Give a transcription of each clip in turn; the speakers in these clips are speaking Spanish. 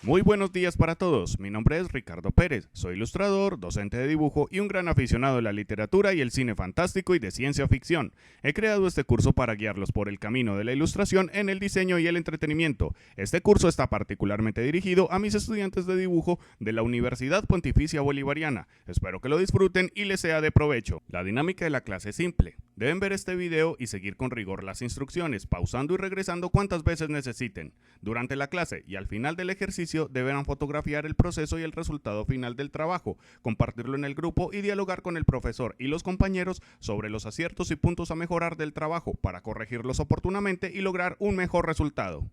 Muy buenos días para todos, mi nombre es Ricardo Pérez, soy ilustrador, docente de dibujo y un gran aficionado de la literatura y el cine fantástico y de ciencia ficción. He creado este curso para guiarlos por el camino de la ilustración en el diseño y el entretenimiento. Este curso está particularmente dirigido a mis estudiantes de dibujo de la Universidad Pontificia Bolivariana. Espero que lo disfruten y les sea de provecho. La dinámica de la clase es simple. Deben ver este video y seguir con rigor las instrucciones, pausando y regresando cuantas veces necesiten. Durante la clase y al final del ejercicio deberán fotografiar el proceso y el resultado final del trabajo, compartirlo en el grupo y dialogar con el profesor y los compañeros sobre los aciertos y puntos a mejorar del trabajo para corregirlos oportunamente y lograr un mejor resultado.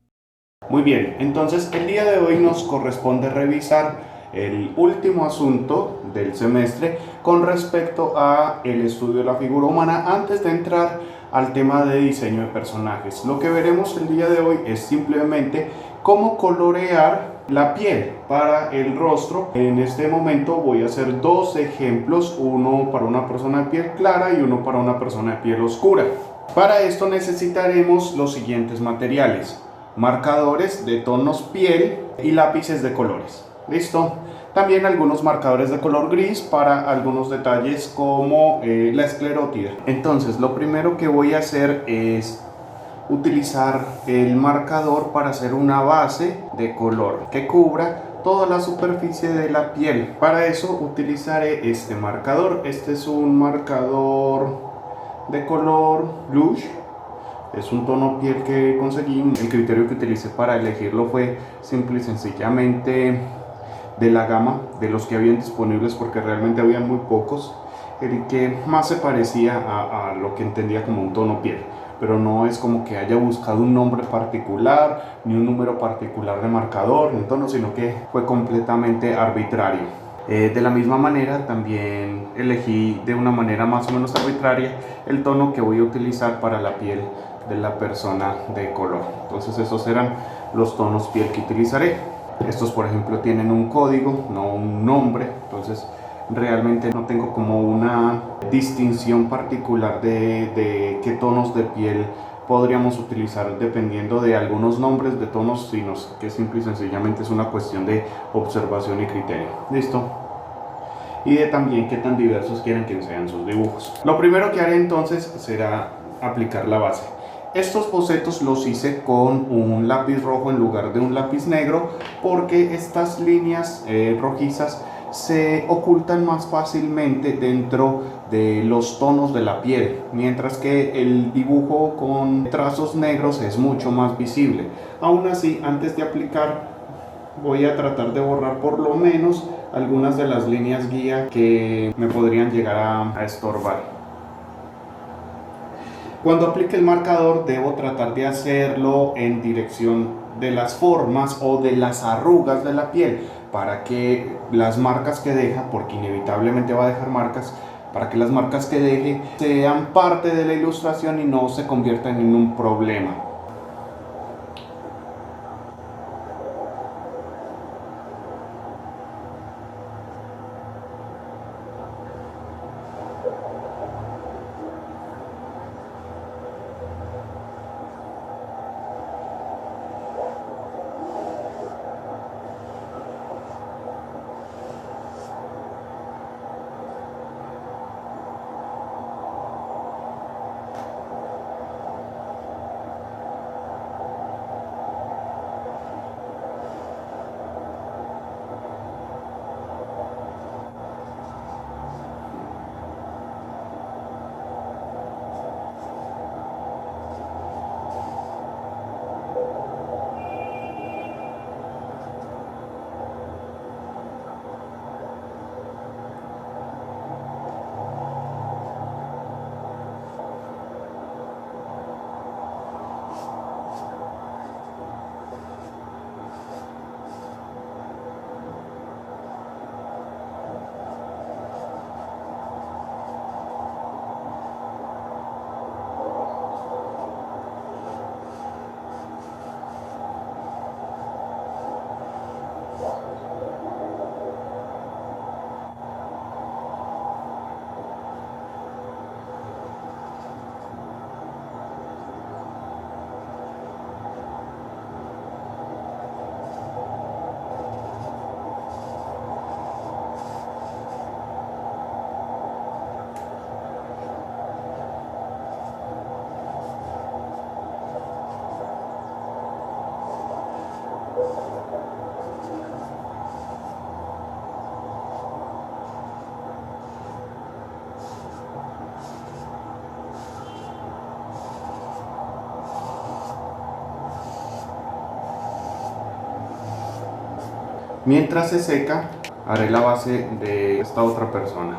Muy bien, entonces el día de hoy nos corresponde revisar el último asunto del semestre con respecto a el estudio de la figura humana antes de entrar al tema de diseño de personajes. Lo que veremos el día de hoy es simplemente cómo colorear la piel para el rostro. En este momento voy a hacer dos ejemplos, uno para una persona de piel clara y uno para una persona de piel oscura. Para esto necesitaremos los siguientes materiales: marcadores de tonos piel y lápices de colores. ¿Listo? También algunos marcadores de color gris para algunos detalles como la esclerótida. Entonces, lo primero que voy a hacer es utilizar el marcador para hacer una base de color que cubra toda la superficie de la piel. Para eso utilizaré este marcador. Este es un marcador de color blush. Es un tono piel que conseguí. El criterio que utilicé para elegirlo fue simple y sencillamente de la gama de los que habían disponibles, porque realmente había muy pocos, el que más se parecía a lo que entendía como un tono piel. Pero no es como que haya buscado un nombre particular, ni un número particular de marcador, ni tono, sino que fue completamente arbitrario. De la misma manera también elegí de una manera más o menos arbitraria el tono que voy a utilizar para la piel de la persona de color. Entonces esos serán los tonos piel que utilizaré. Estos, por ejemplo, tienen un código, no un nombre, entonces realmente no tengo como una distinción particular de qué tonos de piel podríamos utilizar dependiendo de algunos nombres de tonos, sino que simple y sencillamente es una cuestión de observación y criterio. ¿Listo? Y de también qué tan diversos quieren que sean sus dibujos. Lo primero que haré entonces será aplicar la base. Estos bocetos los hice con un lápiz rojo en lugar de un lápiz negro, porque estas líneas rojizas se ocultan más fácilmente dentro de los tonos de la piel, mientras que el dibujo con trazos negros es mucho más visible. Aún así, antes de aplicar, voy a tratar de borrar por lo menos algunas de las líneas guía que me podrían llegar a estorbar. Cuando aplique el marcador debo tratar de hacerlo en dirección de las formas o de las arrugas de la piel, para que las marcas que deja, porque inevitablemente va a dejar marcas, para que las marcas que deje sean parte de la ilustración y no se conviertan en un problema. Mientras se seca, haré la base de esta otra persona.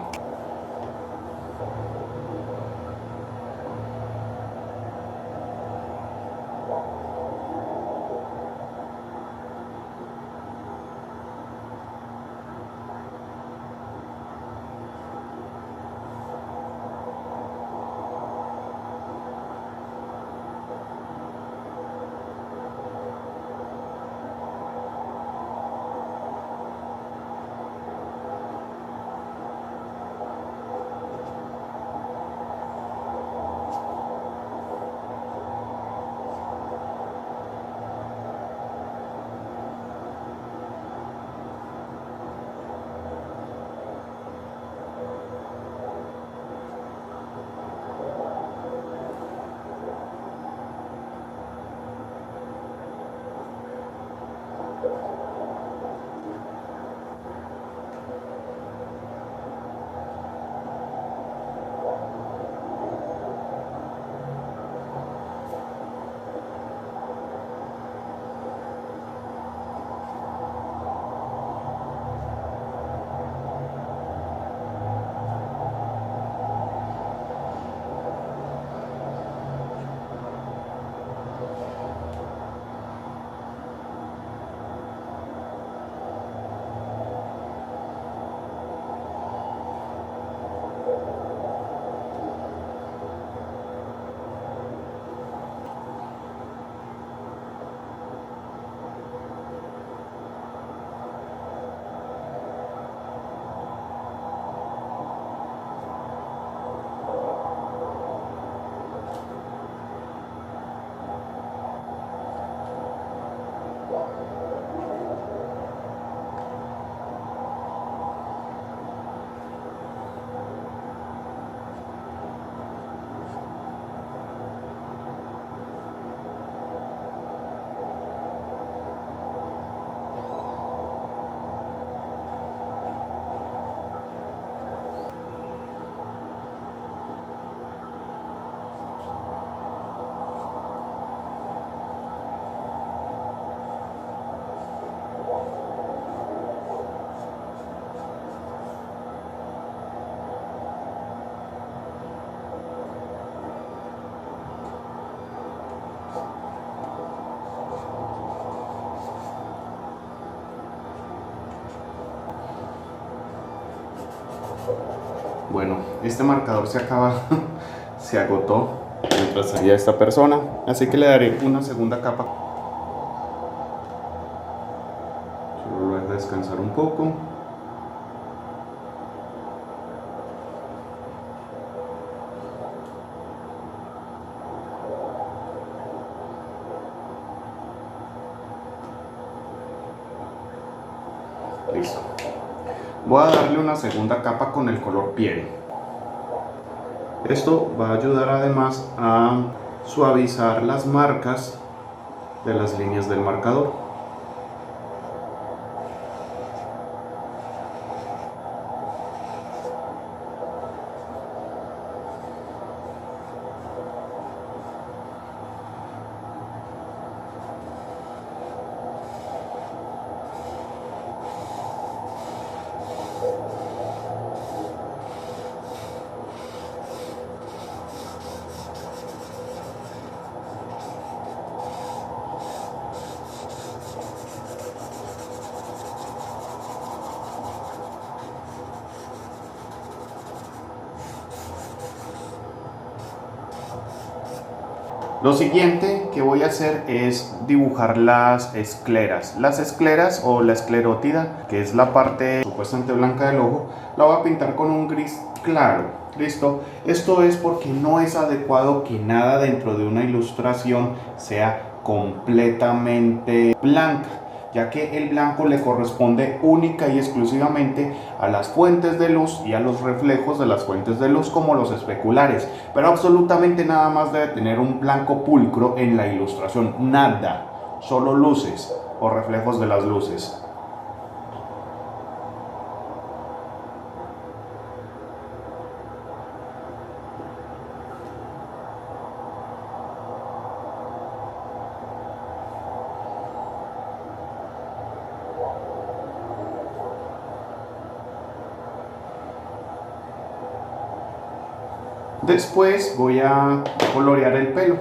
Bueno, este marcador se acaba, se agotó mientras hacía esta persona, así que le daré una segunda capa. Solo lo dejo descansar un poco. Listo. Voy a darle una segunda capa con el color piel. Esto va a ayudar además a suavizar las marcas de las líneas del marcador. Lo siguiente que voy a hacer es dibujar las escleras. Las escleras o la esclerótida, que es la parte supuestamente blanca del ojo, la voy a pintar con un gris claro. ¿Listo? Esto es porque no es adecuado que nada dentro de una ilustración sea completamente blanca, ya que el blanco le corresponde única y exclusivamente a las fuentes de luz y a los reflejos de las fuentes de luz, como los especulares, pero absolutamente nada más debe tener un blanco pulcro en la ilustración, nada, solo luces o reflejos de las luces. Después voy a colorear el pelo.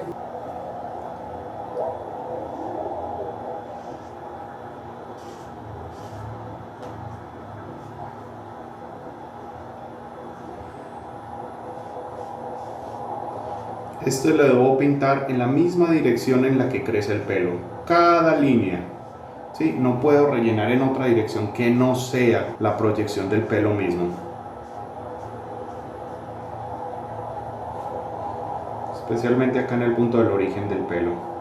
Esto lo debo pintar en la misma dirección en la que crece el pelo, cada línea. ¿Sí? No puedo rellenar en otra dirección que no sea la proyección del pelo mismo. Especialmente acá en el punto del origen del pelo.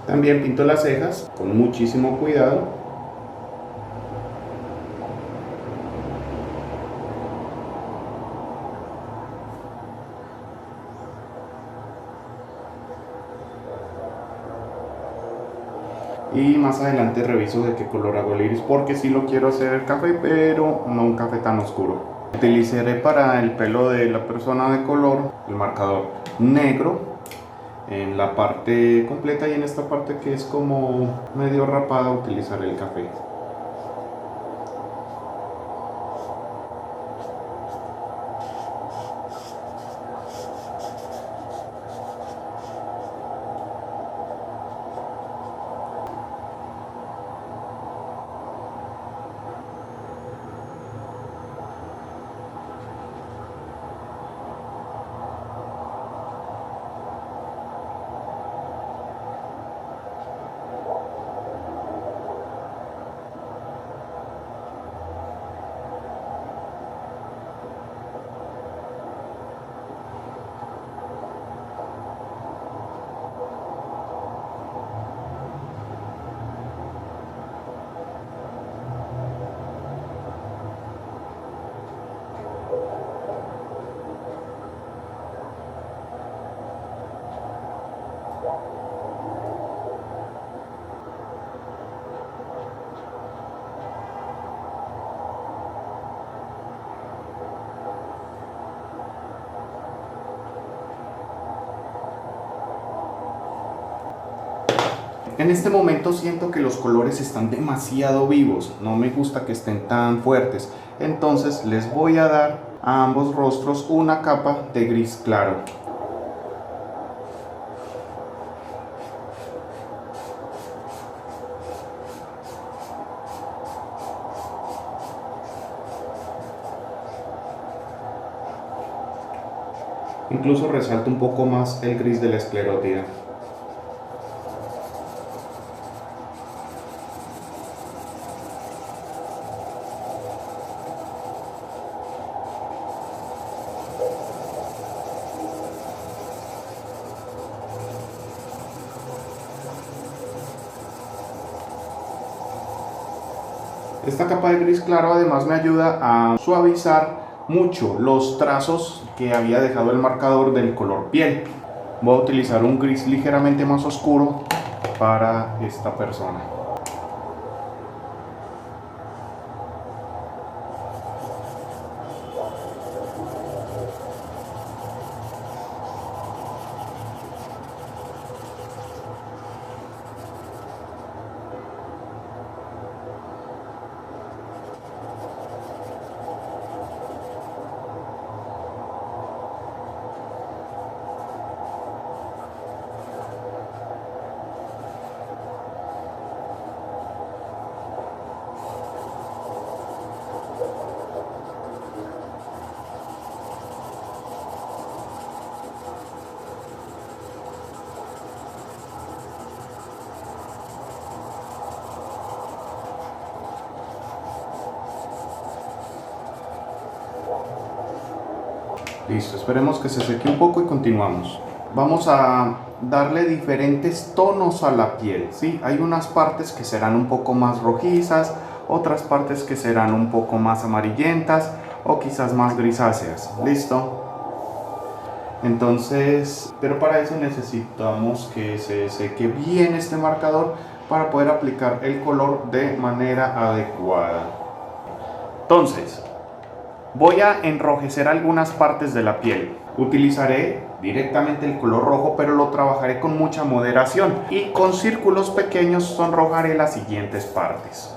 También pinto las cejas con muchísimo cuidado. Y más adelante reviso de qué color hago el iris, porque sí lo quiero hacer café, pero no un café tan oscuro. Utilizaré para el pelo de la persona de color el marcador negro en la parte completa, y en esta parte que es como medio rapada utilizaré el café. En este momento siento que los colores están demasiado vivos, no me gusta que estén tan fuertes, entonces les voy a dar a ambos rostros una capa de gris claro. Incluso resalto un poco más el gris de la esclerótida. Esta capa de gris claro además me ayuda a suavizar mucho los trazos que había dejado el marcador del color piel. Voy a utilizar un gris ligeramente más oscuro para esta persona. Listo, esperemos que se seque un poco y continuamos. Vamos a darle diferentes tonos a la piel, ¿sí? Hay unas partes que serán un poco más rojizas, otras partes que serán un poco más amarillentas o quizás más grisáceas. ¿Listo? Entonces, pero para eso necesitamos que se seque bien este marcador para poder aplicar el color de manera adecuada. Entonces, voy a enrojecer algunas partes de la piel. Utilizaré directamente el color rojo, pero lo trabajaré con mucha moderación y con círculos pequeños sonrojaré las siguientes partes.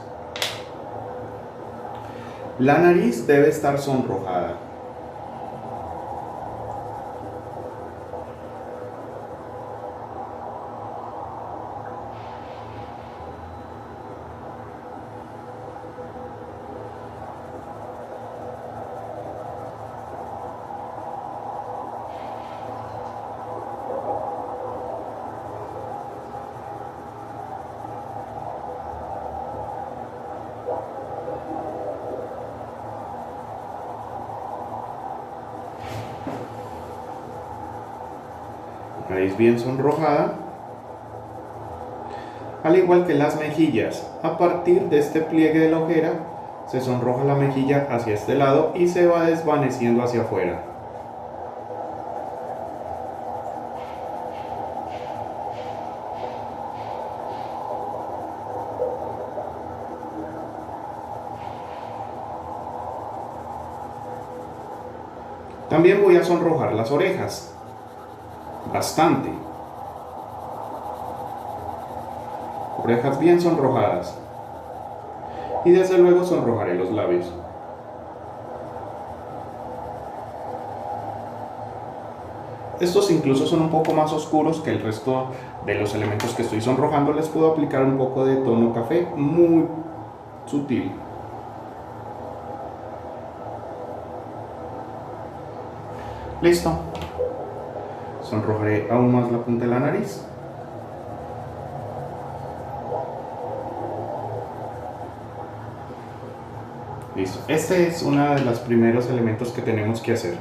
La nariz debe estar sonrojada. Nariz bien sonrojada, al igual que las mejillas. A partir de este pliegue de la ojera se sonroja la mejilla hacia este lado y se va desvaneciendo hacia afuera. También voy a sonrojar las orejas bastante. Orejas bien sonrojadas. Y desde luego sonrojaré los labios. Estos incluso son un poco más oscuros que el resto de los elementos que estoy sonrojando. Les puedo aplicar un poco de tono café muy sutil. Listo. Sonrojaré aún más la punta de la nariz. Listo. Este es uno de los primeros elementos que tenemos que hacer.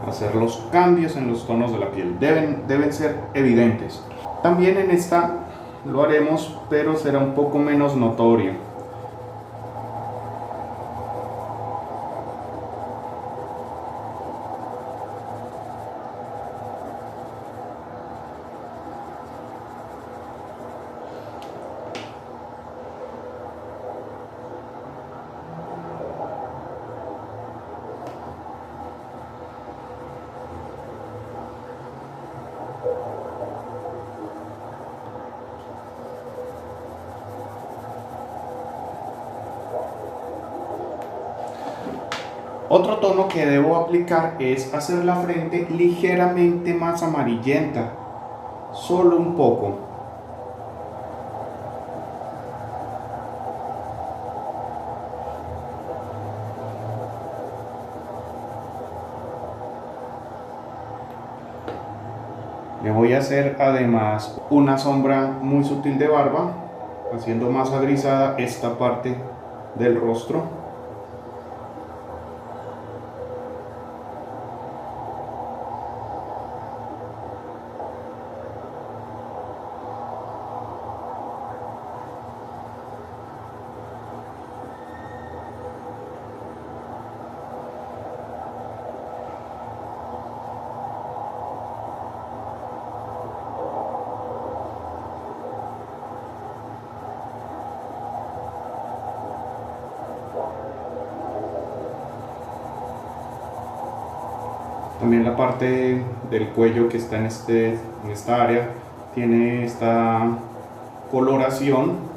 Hacer los cambios en los tonos de la piel. Deben ser evidentes. También en esta lo haremos, pero será un poco menos notorio. Otro tono que debo aplicar es hacer la frente ligeramente más amarillenta, solo un poco. Le voy a hacer además una sombra muy sutil de barba, haciendo más agrisada esta parte del rostro. También la parte del cuello que está en esta área tiene esta coloración.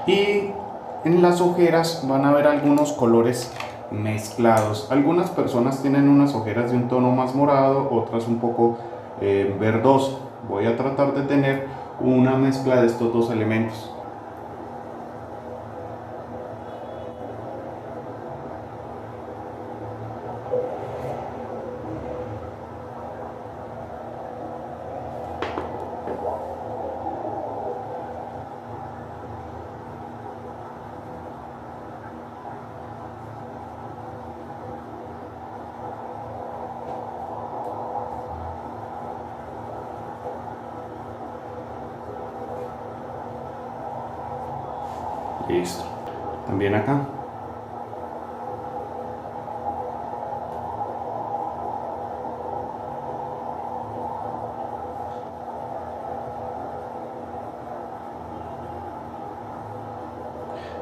Y En las ojeras van a ver algunos colores mezclados. Algunas personas tienen unas ojeras de un tono más morado, otras un poco verdoso. Voy a tratar de tener una mezcla de estos dos elementos. Listo. También acá.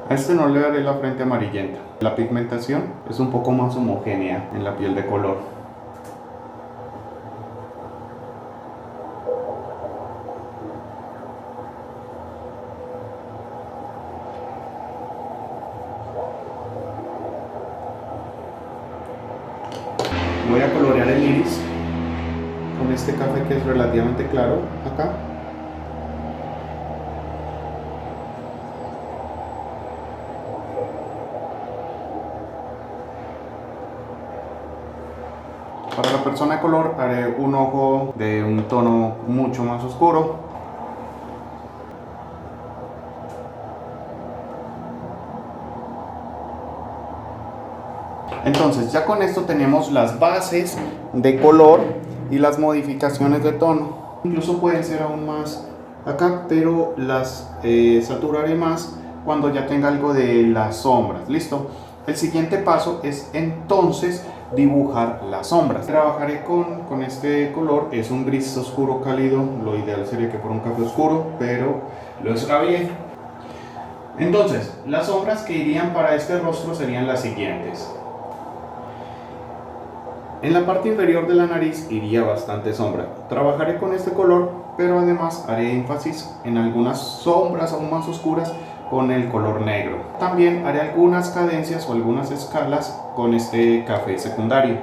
A este no le daré la frente amarillenta. La pigmentación es un poco más homogénea en la piel de color. Voy a colorear el iris con este café que es relativamente claro acá. Para la persona de color haré un ojo de un tono mucho más oscuro. Entonces ya con esto tenemos las bases de color y las modificaciones de tono. Incluso pueden ser aún más acá, pero las saturaré más cuando ya tenga algo de las sombras. Listo. El siguiente paso es entonces dibujar las sombras. Trabajaré con este color, es un gris oscuro cálido. Lo ideal sería que fuera un café oscuro, pero lo extravié. Entonces, las sombras que irían para este rostro serían las siguientes. En la parte inferior de la nariz iría bastante sombra. Trabajaré con este color, pero además haré énfasis en algunas sombras aún más oscuras con el color negro. También haré algunas cadencias o algunas escalas con este café secundario.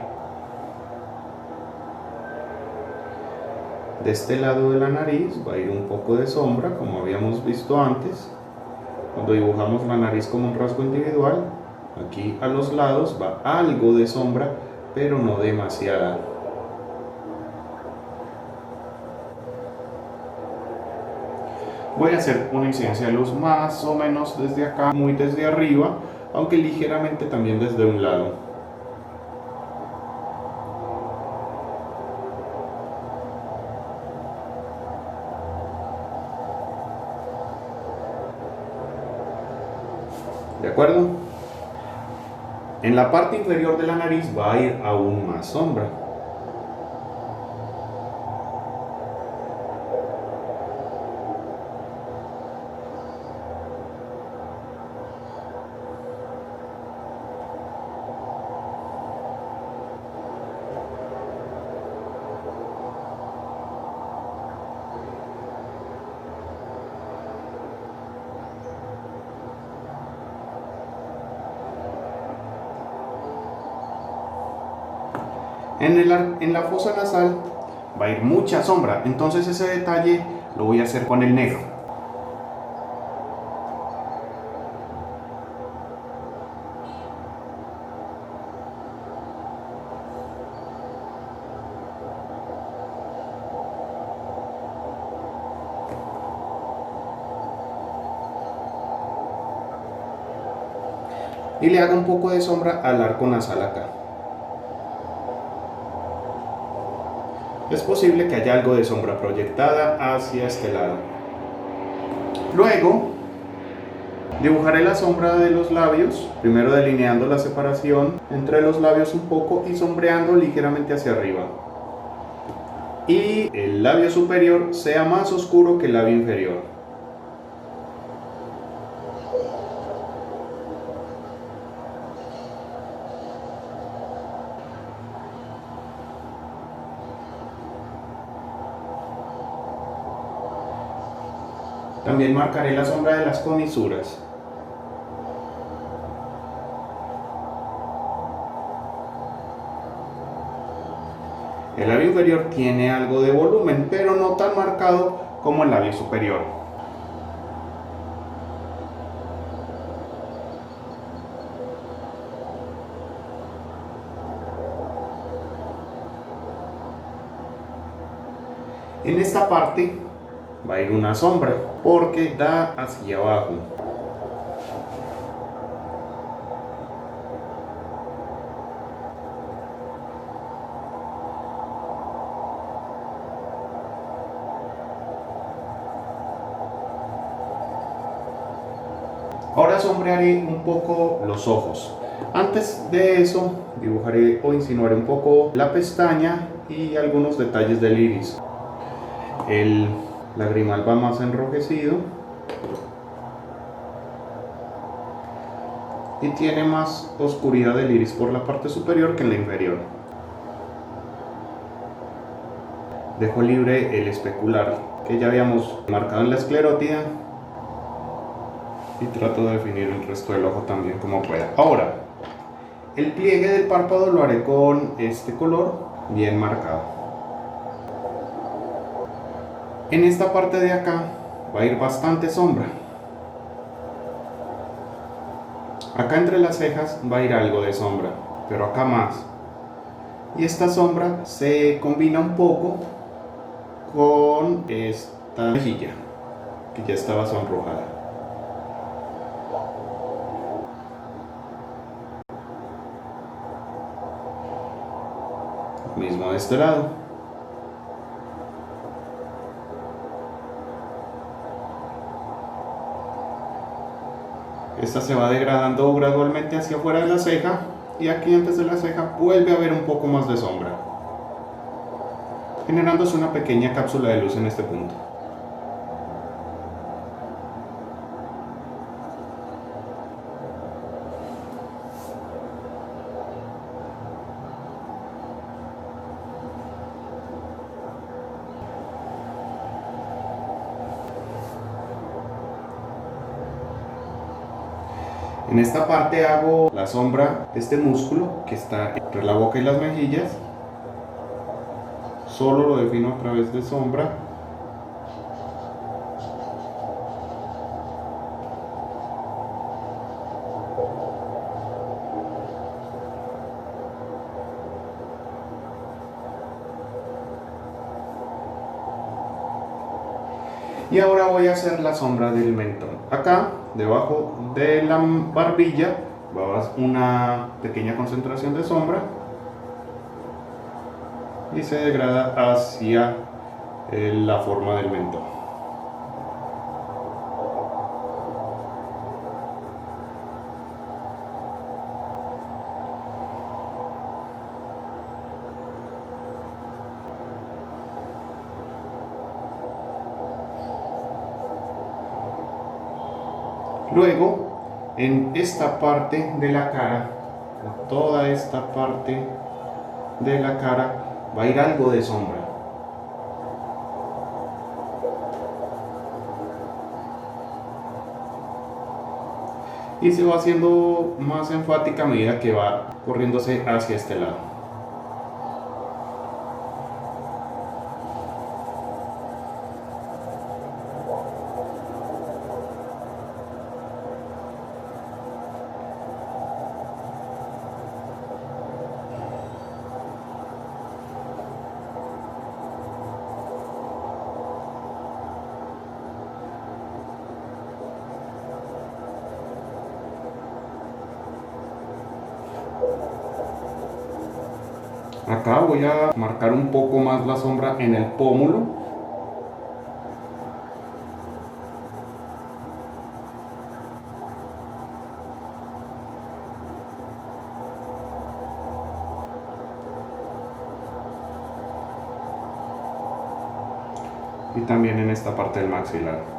De este lado de la nariz va a ir un poco de sombra, como habíamos visto antes. Cuando dibujamos la nariz como un rasgo individual, aquí a los lados va algo de sombra, pero no demasiada. Voy a hacer una incidencia de luz más o menos desde acá, muy desde arriba, aunque ligeramente también desde un lado. ¿De acuerdo? En la parte inferior de la nariz va a ir aún más sombra. En la fosa nasal va a ir mucha sombra, entonces ese detalle lo voy a hacer con el negro. Y le hago un poco de sombra al arco nasal acá. Es posible que haya algo de sombra proyectada hacia este lado. Luego, dibujaré la sombra de los labios, primero delineando la separación entre los labios un poco y sombreando ligeramente hacia arriba. Y el labio superior sea más oscuro que el labio inferior. También marcaré la sombra de las comisuras. El labio inferior tiene algo de volumen, pero no tan marcado como el labio superior. En esta parte va a ir una sombra porque da hacia abajo. Ahora sombrearé un poco los ojos. Antes de eso dibujaré o insinuaré un poco la pestaña y algunos detalles del iris. El lagrimal va más enrojecido y tiene más oscuridad del iris por la parte superior que en la inferior. Dejo libre el especular que ya habíamos marcado en la esclerótida y trato de definir el resto del ojo también como pueda. Ahora, el pliegue del párpado lo haré con este color bien marcado. En esta parte de acá va a ir bastante sombra. Acá entre las cejas va a ir algo de sombra, pero acá más. Y esta sombra se combina un poco con esta mejilla que ya estaba sonrojada. Mismo de este lado. Esta se va degradando gradualmente hacia afuera de la ceja y aquí antes de la ceja vuelve a haber un poco más de sombra, generándose una pequeña cápsula de luz en este punto. En esta parte hago la sombra de este músculo que está entre la boca y las mejillas. Solo lo defino a través de sombra. Y ahora voy a hacer la sombra del mentón. Acá, debajo de la barbilla, va una pequeña concentración de sombra y se degrada hacia la forma del mentón. Luego, en esta parte de la cara, en toda esta parte de la cara, va a ir algo de sombra. Y se va haciendo más enfática a medida que va corriéndose hacia este lado. Acá voy a marcar un poco más la sombra en el pómulo. Y también en esta parte del maxilar.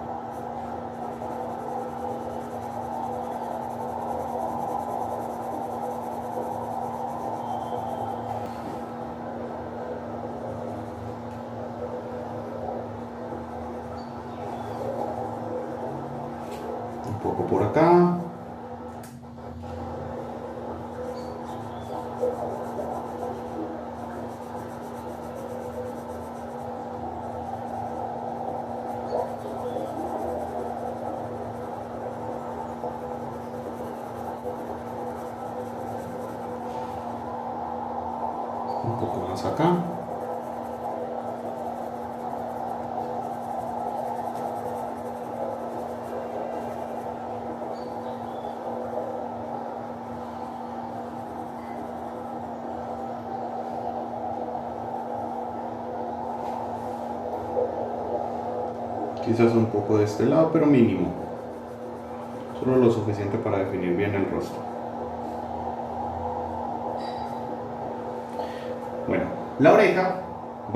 Un poco por acá. un poco más acá. Quizás un poco de este lado, pero mínimo. Solo lo suficiente para definir bien el rostro. Bueno, la oreja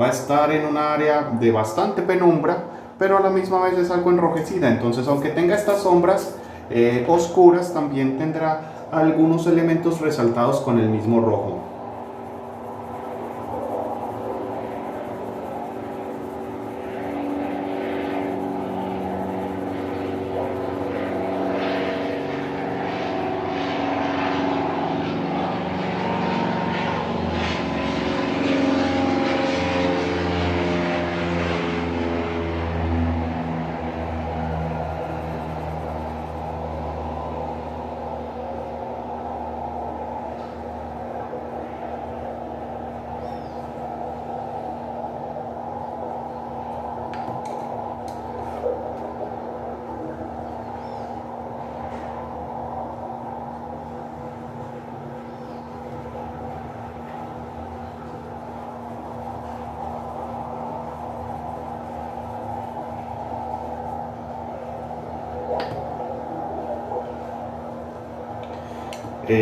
va a estar en un área de bastante penumbra, pero a la misma vez es algo enrojecida. Entonces, aunque tenga estas sombras oscuras, también tendrá algunos elementos resaltados con el mismo rojo.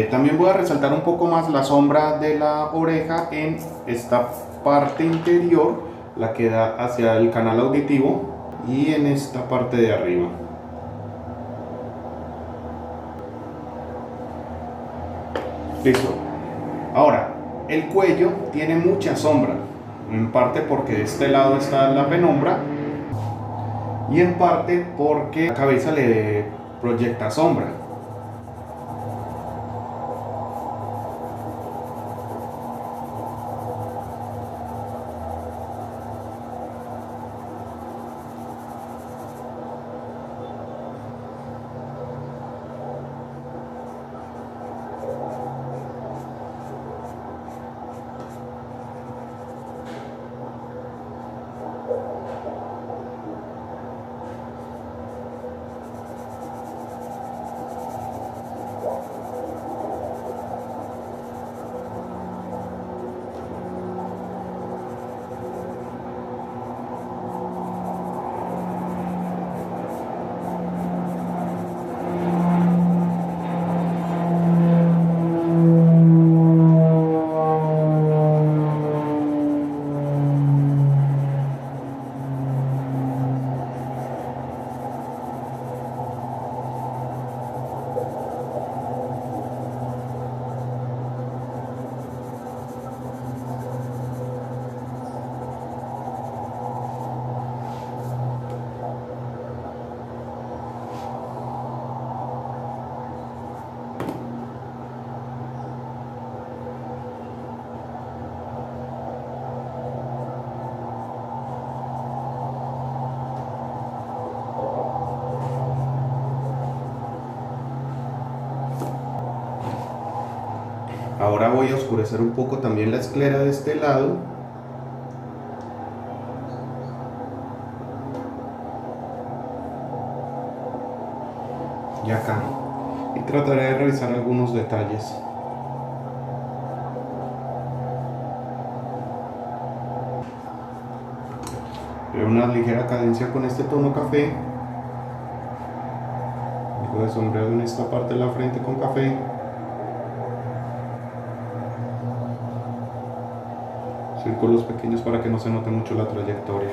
También voy a resaltar un poco más la sombra de la oreja en esta parte interior, la que da hacia el canal auditivo, y en esta parte de arriba. Listo. Ahora, el cuello tiene mucha sombra, en parte porque de este lado está la penumbra y en parte porque la cabeza le proyecta sombra. Ahora voy a oscurecer un poco también la esclera de este lado. Y acá. Y trataré de revisar algunos detalles. Veo una ligera cadencia con este tono café. Algo de sombreado en esta parte de la frente con café. Círculos pequeños para que no se note mucho la trayectoria.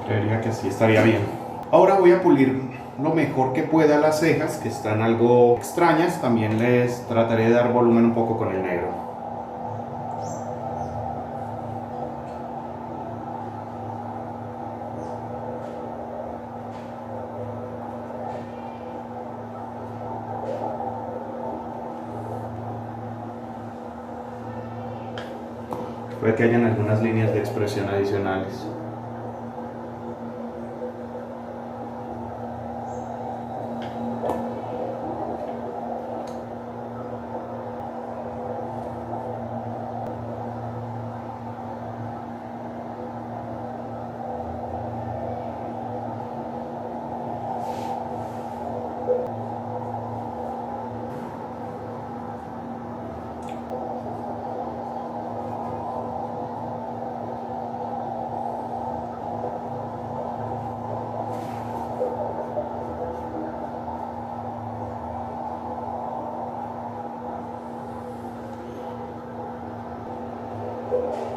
Creería que así estaría bien. Ahora voy a pulir lo mejor que pueda las cejas, que están algo extrañas. También les trataré de dar volumen un poco con el negro. Puede que hayan algunas líneas de expresión adicionales.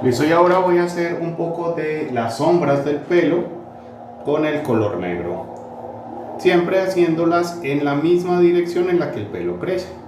Listo, y ahora voy a hacer un poco de las sombras del pelo con el color negro, siempre haciéndolas en la misma dirección en la que el pelo crece.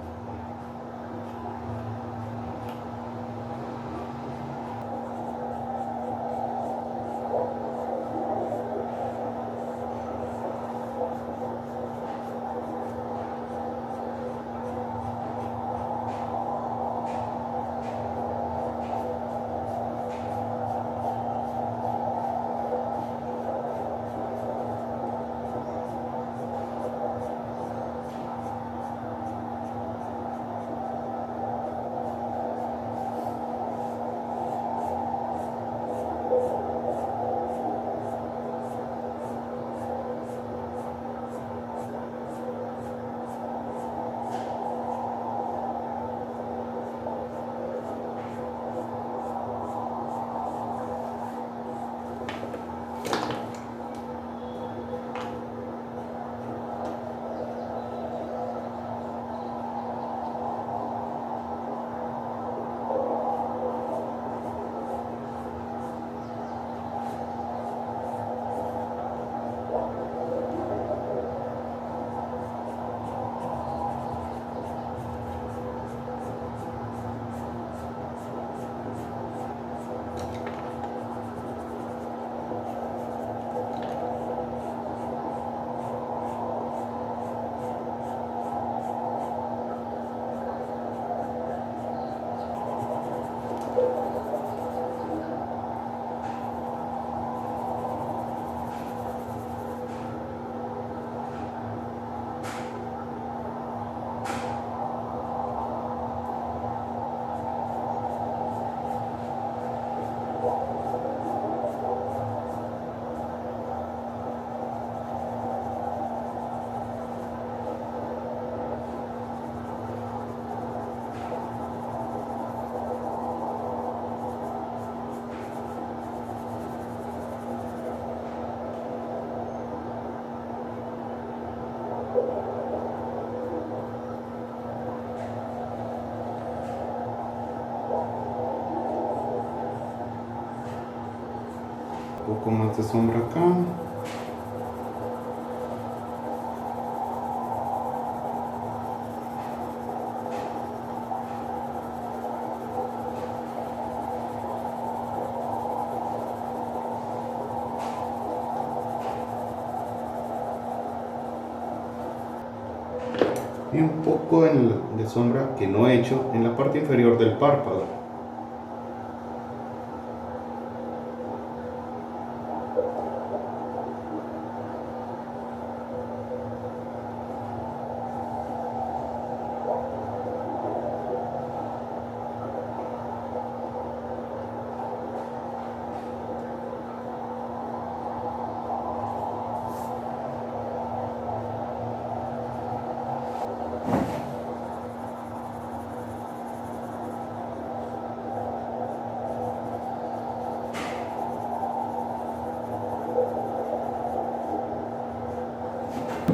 Un poco más de sombra acá. Y un poco de sombra que no he hecho en la parte inferior del párpado.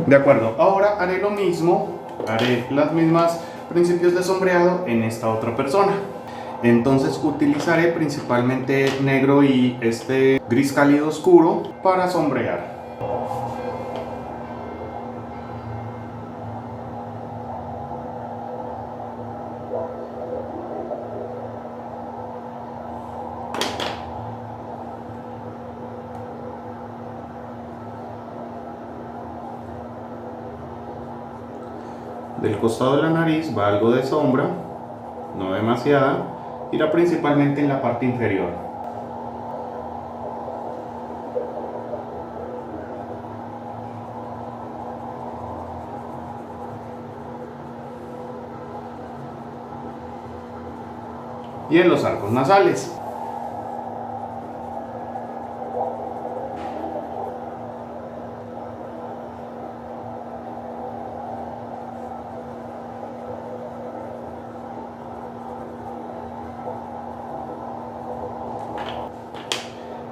De acuerdo, ahora haré lo mismo, haré las mismas principios de sombreado en esta otra persona. Entonces utilizaré principalmente negro y este gris cálido oscuro para sombrear. Del costado de la nariz va algo de sombra, no demasiada, irá principalmente en la parte inferior. Y en los arcos nasales.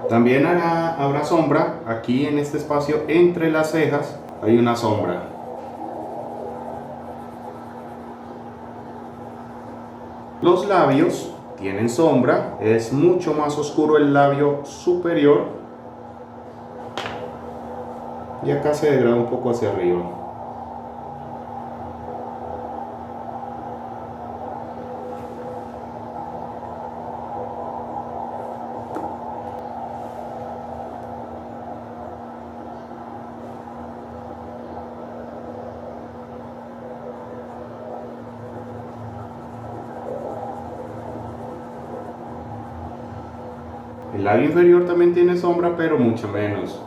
También habrá sombra aquí en este espacio entre las cejas, hay una sombra. Los labios tienen sombra, es mucho más oscuro el labio superior y acá se degrada un poco hacia arriba. El labio inferior también tiene sombra, pero mucho menos.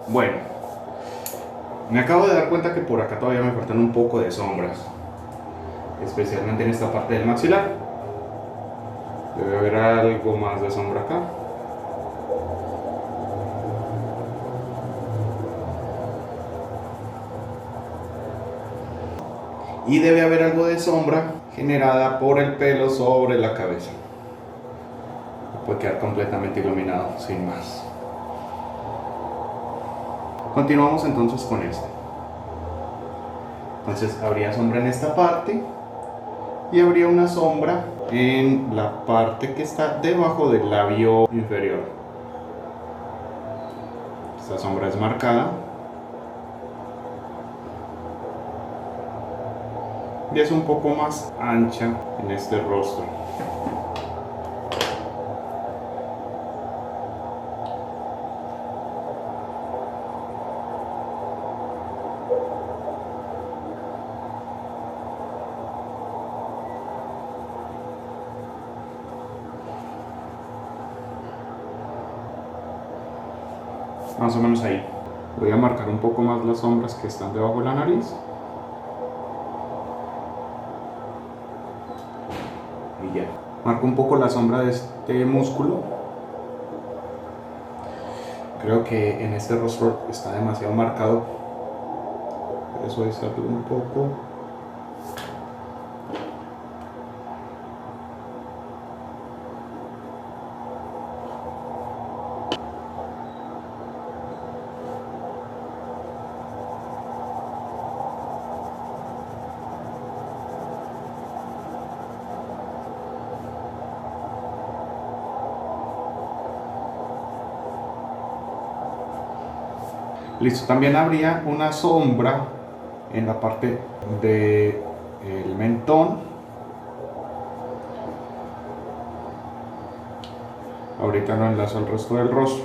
Bueno, me acabo de dar cuenta que por acá todavía me faltan un poco de sombras, especialmente en esta parte del maxilar. Debe haber algo más de sombra acá. Y debe haber algo de sombra generada por el pelo sobre la cabeza. Puede quedar completamente iluminado, sin más. Continuamos entonces con este. Entonces habría sombra en esta parte y habría una sombra en la parte que está debajo del labio inferior. Esta sombra es marcada y es un poco más ancha en este rostro. Más o menos ahí. Voy a marcar un poco más las sombras que están debajo de la nariz. Y ya. Marco un poco la sombra de este músculo. Creo que en este rostro está demasiado marcado. Eso es algo un poco. Listo, también habría una sombra en la parte del mentón. Ahorita lo enlazo al resto del rostro.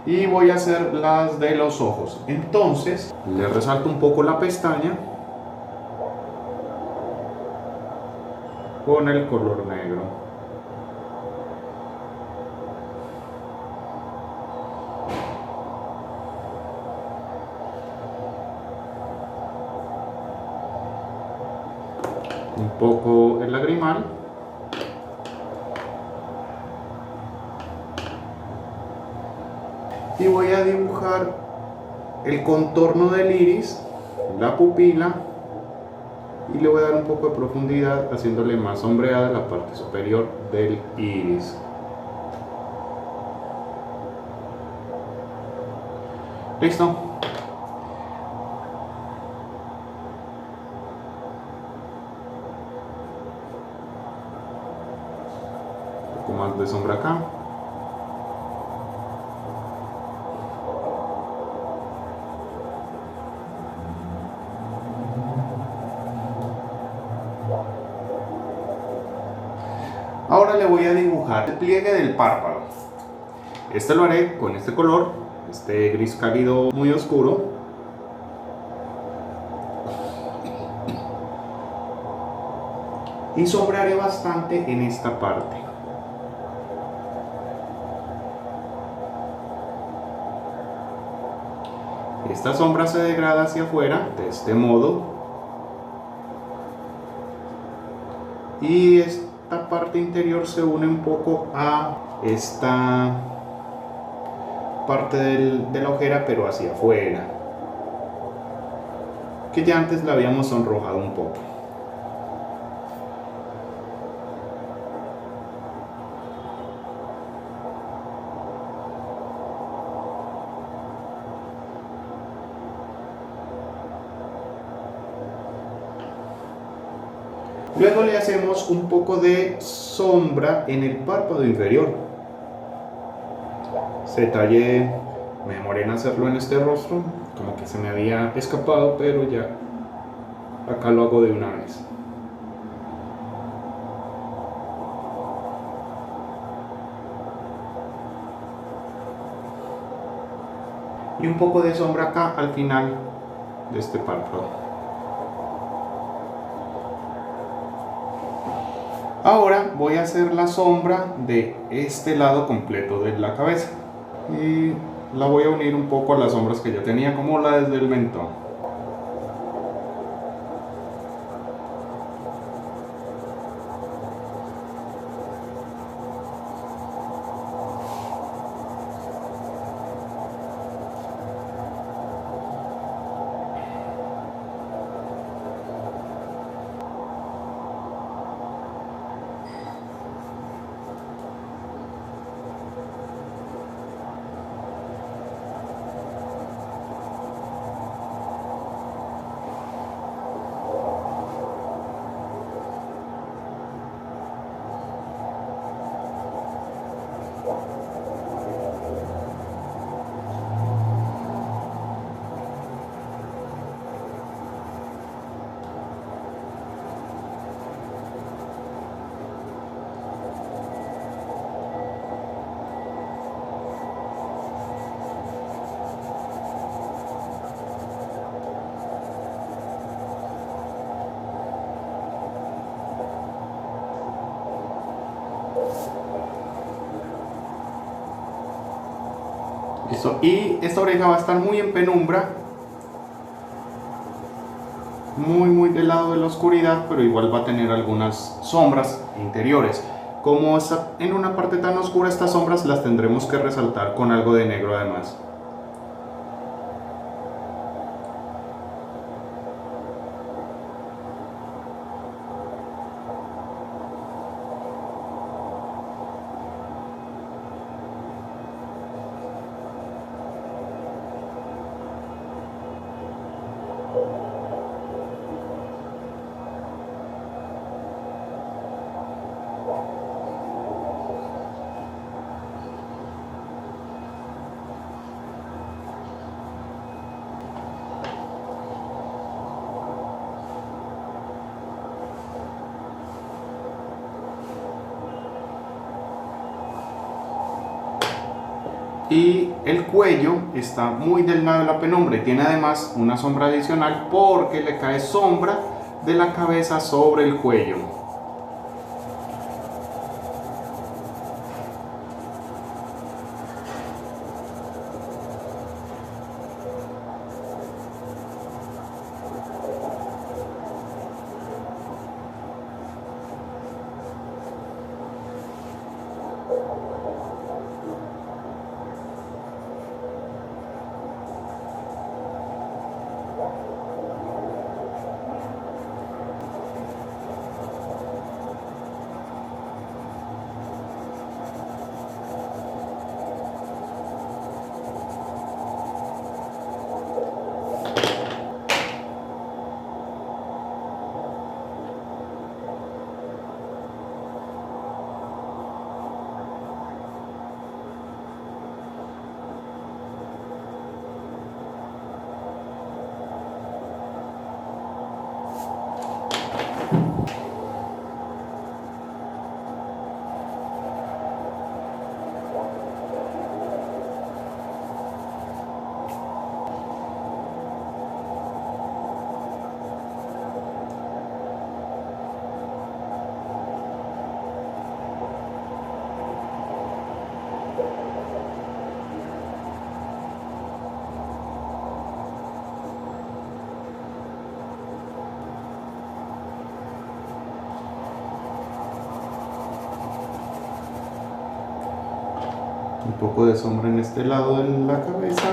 Y voy a hacer las de los ojos. Entonces, le resalto un poco la pestaña con el color negro. Un poco el lagrimal. Y voy a dibujar el contorno del iris, la pupila, y le voy a dar un poco de profundidad haciéndole más sombreada la parte superior del iris. Listo. Un poco más de sombra acá. Ahora le voy a dibujar el pliegue del párpado. Este lo haré con este color, este gris cálido muy oscuro. Y sombrearé bastante en esta parte. Esta sombra se degrada hacia afuera de este modo. Y esta parte interior se une un poco a esta parte de la ojera, pero hacia afuera, que ya antes la habíamos sonrojado un poco. Luego le hacemos un poco de sombra en el párpado inferior. Ese detalle me demoré en hacerlo en este rostro, como que se me había escapado, pero ya acá lo hago de una vez. Y un poco de sombra acá al final de este párpado. Ahora voy a hacer la sombra de este lado completo de la cabeza y la voy a unir un poco a las sombras que ya tenía, como la desde el mentón. Listo. Y esta oreja va a estar muy en penumbra, muy del lado de la oscuridad, pero igual va a tener algunas sombras interiores. Como está en una parte tan oscura, estas sombras las tendremos que resaltar con algo de negro además. Y el cuello está muy del lado de la penumbra y tiene además una sombra adicional porque le cae sombra de la cabeza sobre el cuello. Un poco de sombra en este lado de la cabeza.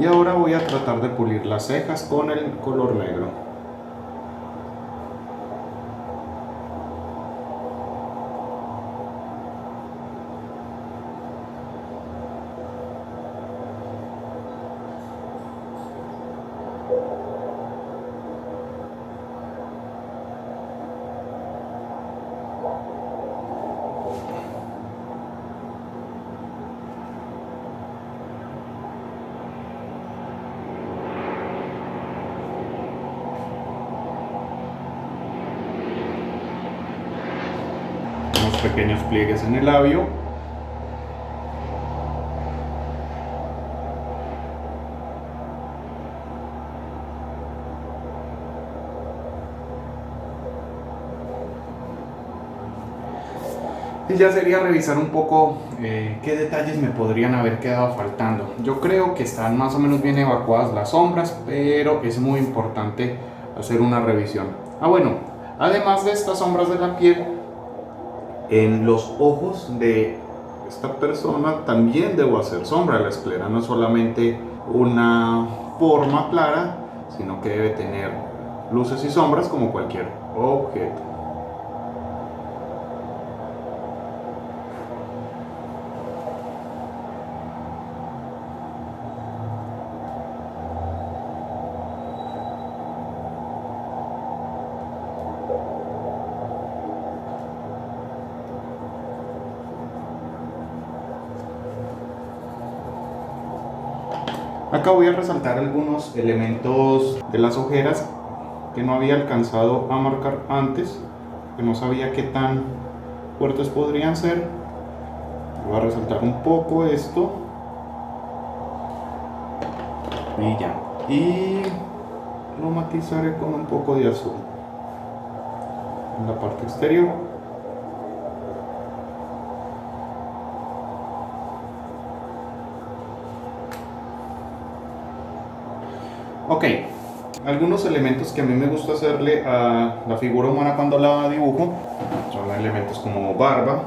Y ahora voy a tratar de pulir las cejas con el color negro. Unos pequeños pliegues en el labio. Y ya sería revisar un poco qué detalles me podrían haber quedado faltando. Yo creo que están más o menos bien evacuadas las sombras, pero es muy importante hacer una revisión. Bueno, además de estas sombras de la piel, en los ojos de esta persona también debo hacer sombra. La esclera no es solamente una forma clara, sino que debe tener luces y sombras como cualquier objeto. Acá voy a resaltar algunos elementos de las ojeras que no había alcanzado a marcar antes, que no sabía qué tan fuertes podrían ser. Voy a resaltar un poco esto y ya. Y lo matizaré con un poco de azul en la parte exterior. Ok, algunos elementos que a mí me gusta hacerle a la figura humana cuando la dibujo son elementos como barba,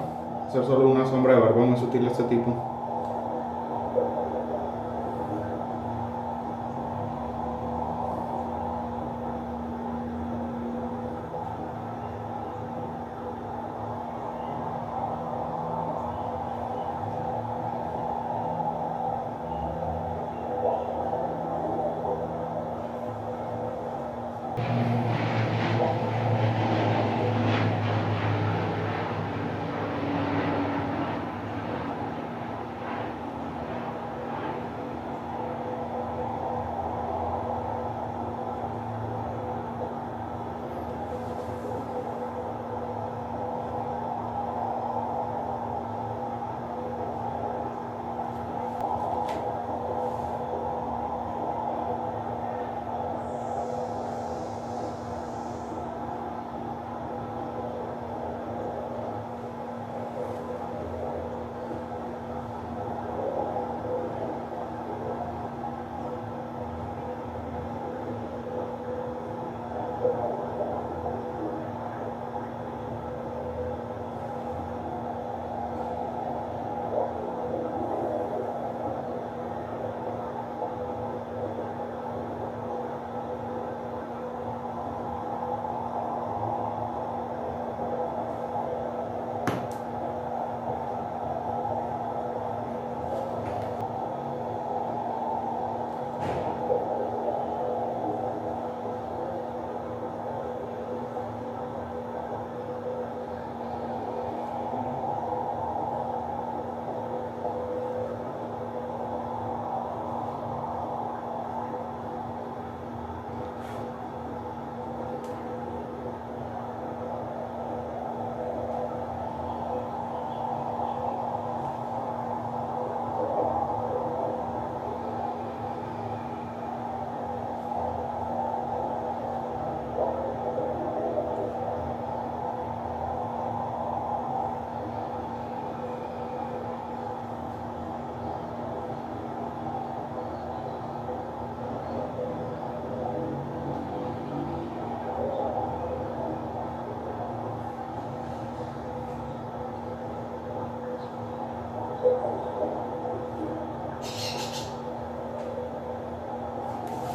hacer solo una sombra de barba muy sutil de este tipo.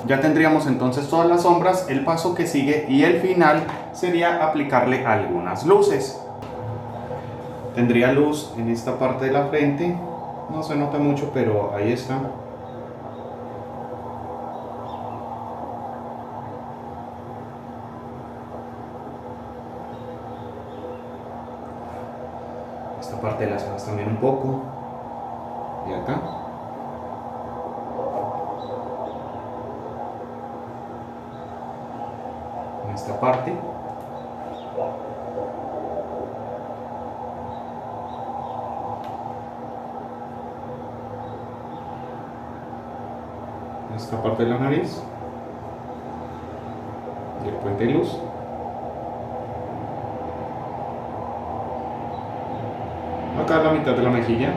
Ya tendríamos entonces todas las sombras. El paso que sigue y el final sería aplicarle algunas luces. Tendría luz en esta parte de la frente, no se nota mucho, pero ahí está. Esta parte de las cejas también un poco. Y acá. En esta parte. Esta parte de la nariz y el puente de luz. Acá la mitad de la mejilla.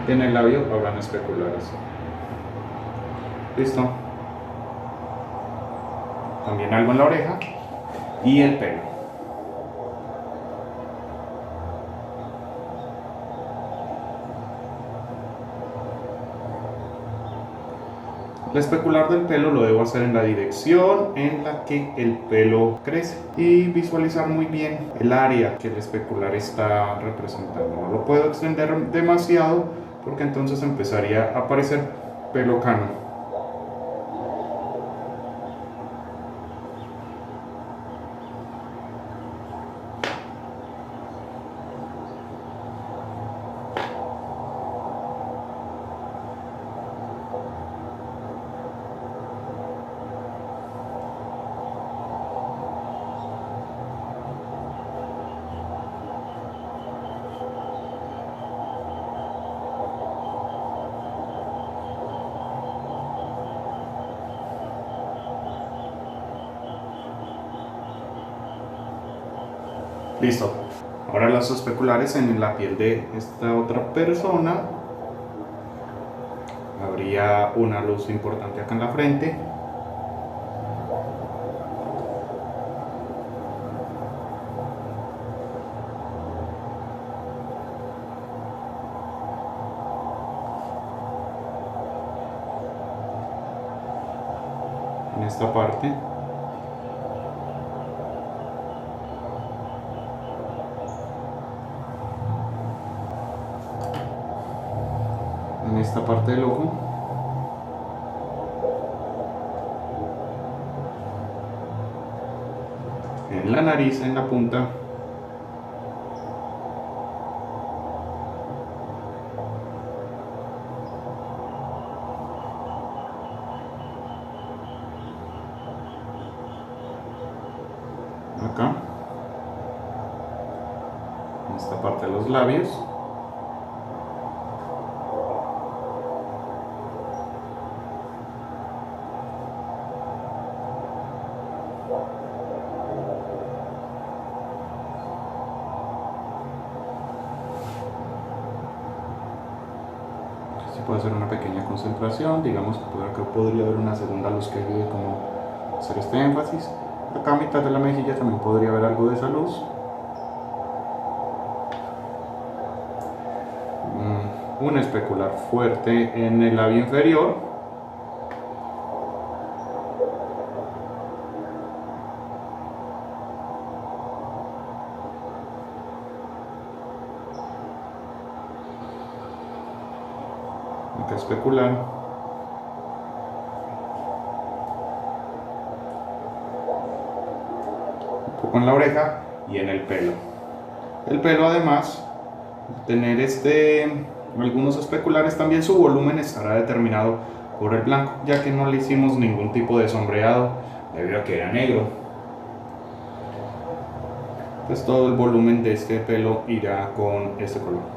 Y en el labio habrán especulares. Listo. También algo en la oreja y el pelo. El especular del pelo lo debo hacer en la dirección en la que el pelo crece y visualizar muy bien el área que el especular está representando. No lo puedo extender demasiado porque entonces empezaría a aparecer pelo cano. Listo. Ahora los especulares en la piel de esta otra persona. Habría una luz importante acá en la frente. En esta parte. En esta parte del ojo. En la nariz, en la punta. Acá. En esta parte de los labios. Puede hacer una pequeña concentración, digamos que por acá podría haber una segunda luz que ayude como a hacer este énfasis. Acá a mitad de la mejilla también podría haber algo de esa luz. Un especular fuerte en el labio inferior. Acá especular. Un poco en la oreja y en el pelo. El pelo además, tener algunos especulares, también su volumen estará determinado por el blanco, ya que no le hicimos ningún tipo de sombreado debido a que era negro. Pues todo el volumen de este pelo irá con este color.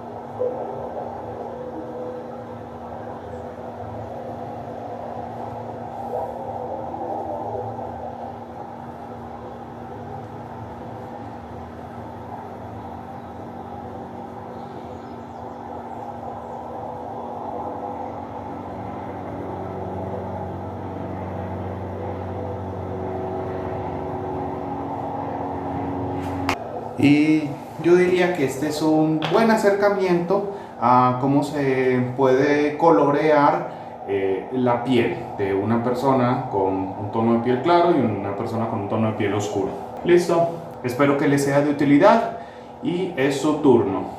Y yo diría que este es un buen acercamiento a cómo se puede colorear la piel de una persona con un tono de piel claro y una persona con un tono de piel oscuro. Listo, espero que les sea de utilidad y es su turno.